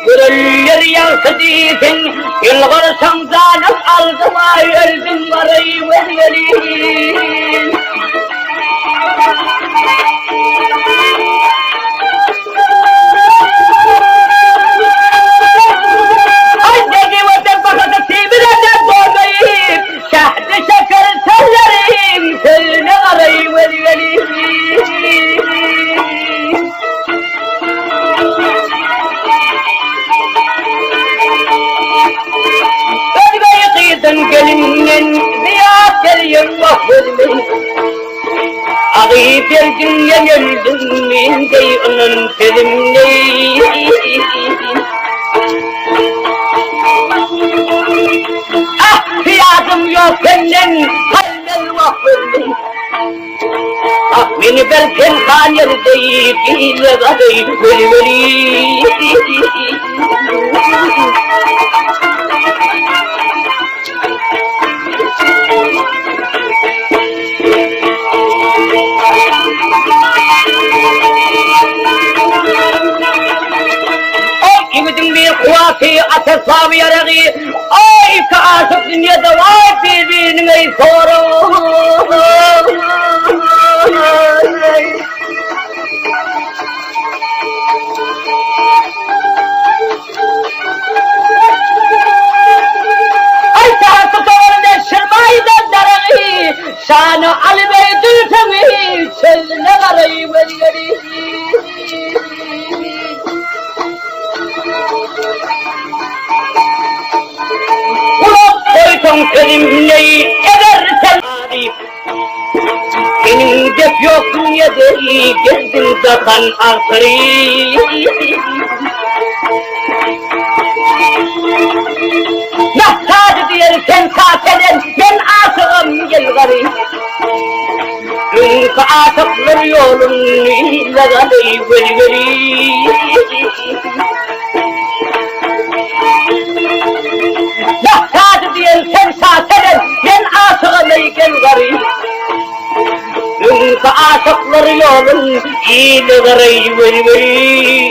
Gürüller yansıdıyken Yılgır samzanıp aldıma öldüm varayı vermeliyim. Anneni vatan bakatı sivireden doğdayım. Şahdı şeker sellerim seline varayı vermeliyim. Gelinin ziyat geliyim vahvırmın Ağıyıp yerdinden öldüm min dey onun selimle Ah fiyadım yok senden halmel vahvırmın Ah beni belken kanyer deyip ile gadayıp veli Kuati atas sabi yaragi, ay kaasap dunya dawai pibin ngay soro. Ay kaasap tawarne shirmai daragi, shano albeydul tami chal nagarai walgari. Selimleyi edersen arif Senin def yoksun ya değil gezdin zaten arkayı Nahtadı diyerken saateden ben aşığım gel garip Çünkü aşıklar yolun ile garip veli veli Sen saateden ben aşığım gel garip Çünkü aşıklar yolun ile garip veli veli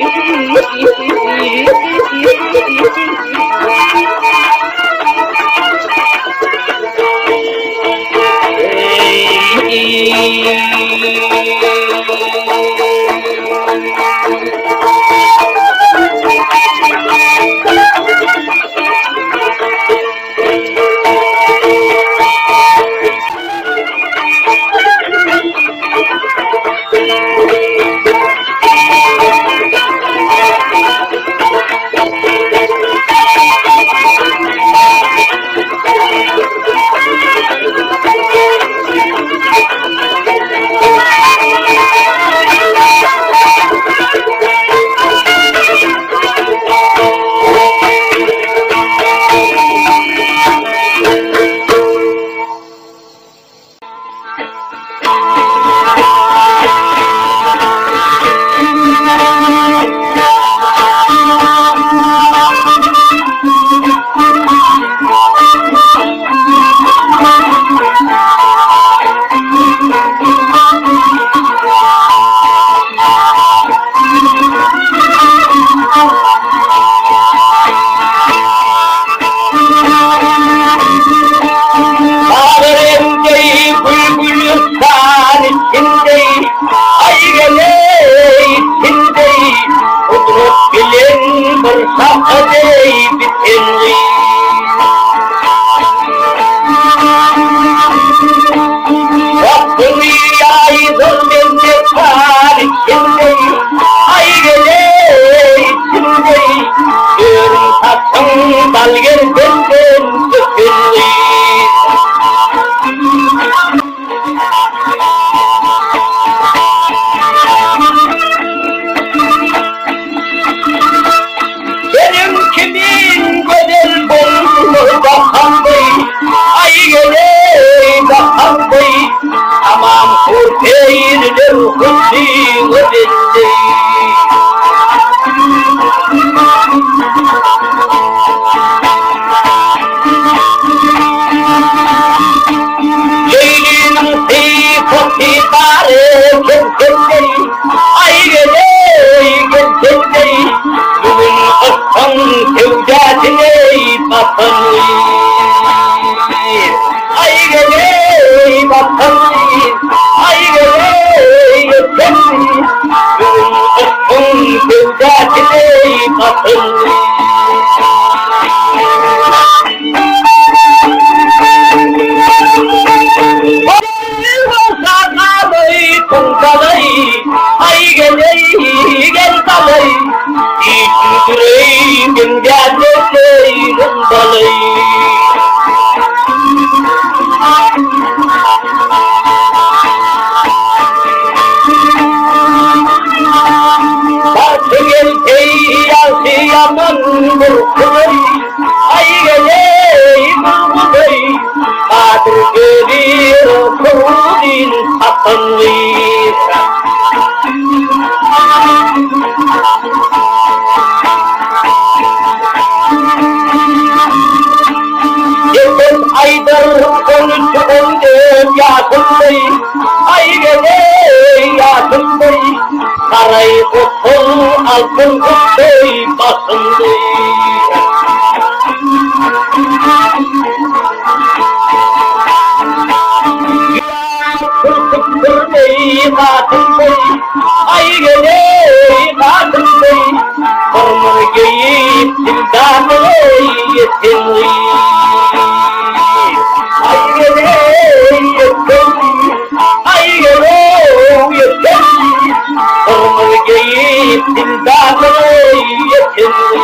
içinde, ay gele içinde, kudret bilen bir şahadey bitenli. Rabbim yaydır bende kar içinde, ay gele içinde, görün taşın dalgen benden sökülü. Benim kimin bedel bulur bakan bey, ay gele bakan bey, tamam kurteyirler hüsnü ödende. Leylinin sıfatı bari kendinde, ay gele kendinde, bugün aslan sevdasine bakanlı. Ay gele bakanlı, ay gele kendinde, bugün aslan sevdasine bakanlı. Ay gel kalay, İçin yüreğim gelmeyim balay. Batı gel teyası yaman burkulay, ay geleyim bulay, Kadir gelir okulun satanlıyım. Yeter aydır konuşuldum Yasin Bey, ay gele Yasin Bey, saray kutsul altın kutsuy basındı. Kırtıktır bey Yasin Bey, ay gele Yasin Bey, kırmır giyip sildanı yetinli. Ay gele yetinli, ay gele yetinli, kırmır giyip sildanı yetinli.